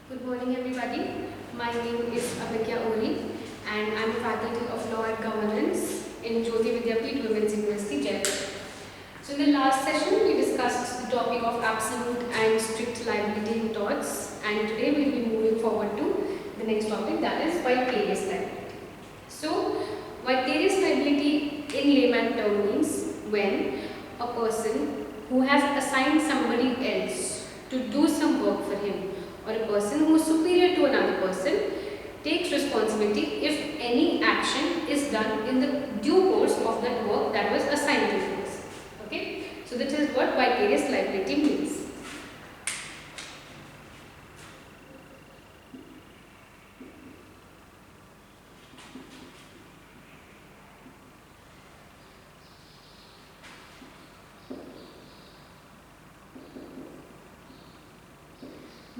Good morning, everybody. My name is Abhigya Ori, and I'm a faculty of Law and Governance in Jyoti Vidyapeeth Women's University, Jaipur. So, in the last session, we discussed the topic of absolute and strict liability in torts, and today we'll be moving forward to the next topic, that is vicarious liability. So, vicarious liability in layman term means when a person who has assigned somebody else to do some work for him, or a person who is superior to another person, takes responsibility if any action is done in the due course of that work that was assigned to him. Okay, so that is what vicarious liability means.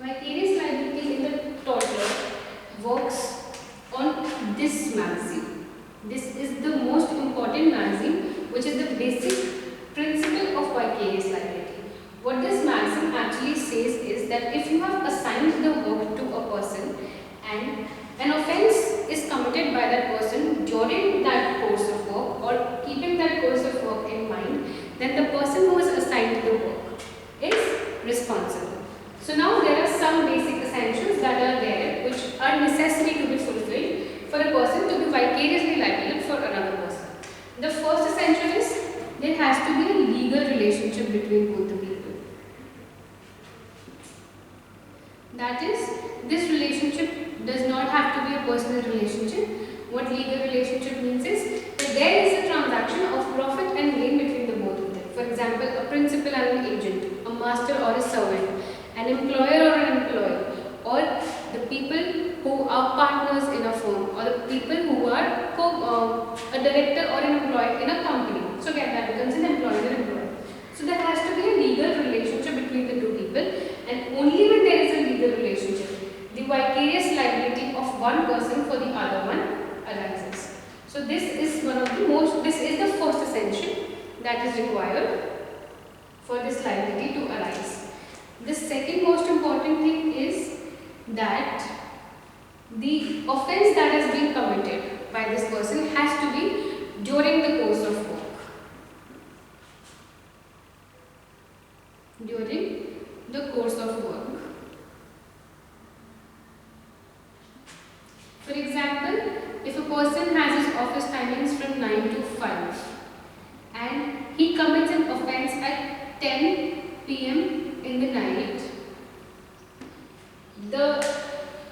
Vicarious liability in the tort law works on this maxim. This is the most important maxim, which is the basic principle of vicarious liability. What this maxim actually says is that if you have assigned the work to a person and an offence is committed by that person during that course of work or keeping that course of work in mind, then the person who is assigned the work is responsible. So now there are some basic essentials that are there which are necessary to be fulfilled for a person to be vicariously liable for another person. The first essential is there has to be a legal relationship between both the people. That is, this relationship does not have to be a personal relationship. What legal relationship means is that there is a transaction of profit and gain between the both of them. For example, a principal and an agent, a master or a servant, an employer or an employee, or the people who are partners in a firm, or the people who are a director or an employee in a company. So again, that becomes an employer and employee. So there has to be a legal relationship between the two people, and only when there is a legal relationship, the vicarious liability of one person for the other one arises. So this is this is the first essential that is required for this liability to arise. The second most important thing is that the offence that has been committed by this person has to be during the course of work. During the course of work. For example, if a person has his office timings from 9 to 5 and he commits an offence at 10 p.m. in the night, the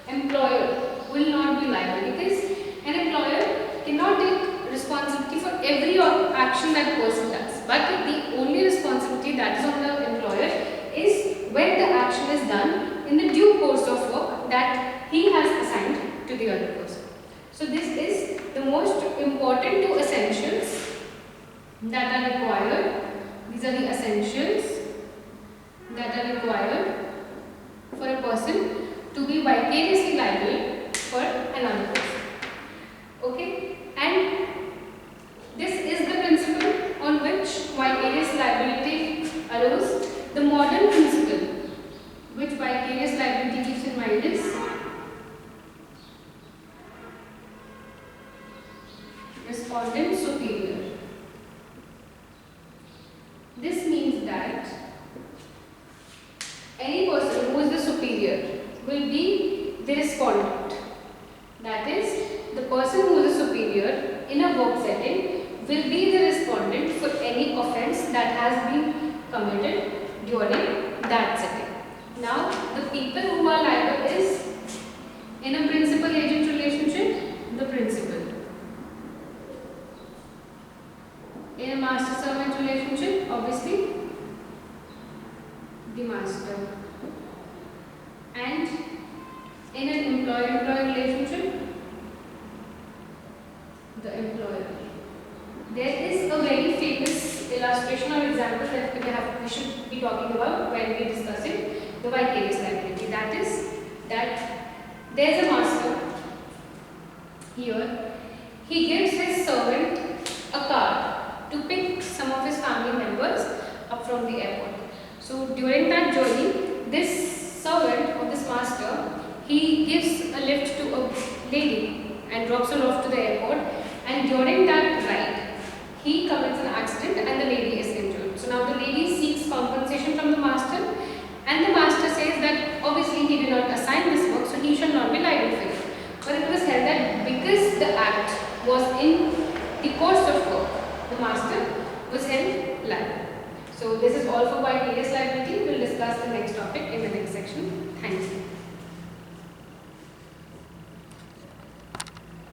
employer will not be liable because an employer cannot take responsibility for every action that person does. But the only responsibility that is on the employer is when the action is done in the due course of work that he has assigned to the other person. So this is the most important two essentials that are required. These are the essentials that are required for a person to be vicariously liable for another person. Okay, and this is the principle on which vicarious liability arose. The modern principle which vicarious liability keeps in mind is respondent superior. This means that any person who is the superior will be the respondent. That is, the person who is the superior in a work setting will be the respondent for any offence that has been committed during that setting. Now, the people who are liable is in a principal-agent relationship, the principal. In a master-servant relationship, obviously, the master. And in an employer-employee relationship, the employer. There is a very famous illustration or example that we should be talking about when we are discussing the vicarious liability. That is that there is a master here. He gives his servant a car to pick some of his family members up from the airport. So during that journey, this servant or this master he gives a lift to a lady and drops her off to the airport, and during that ride, he commits an accident and the lady is injured. So now the lady seeks compensation from the master, and the master says that obviously he did not assign this work, so he shall not be liable for it. But it was held that because the act was in the course of work, the master was held liable. So this is all for vicarious liability. We'll discuss the next topic in the next section. Thank you.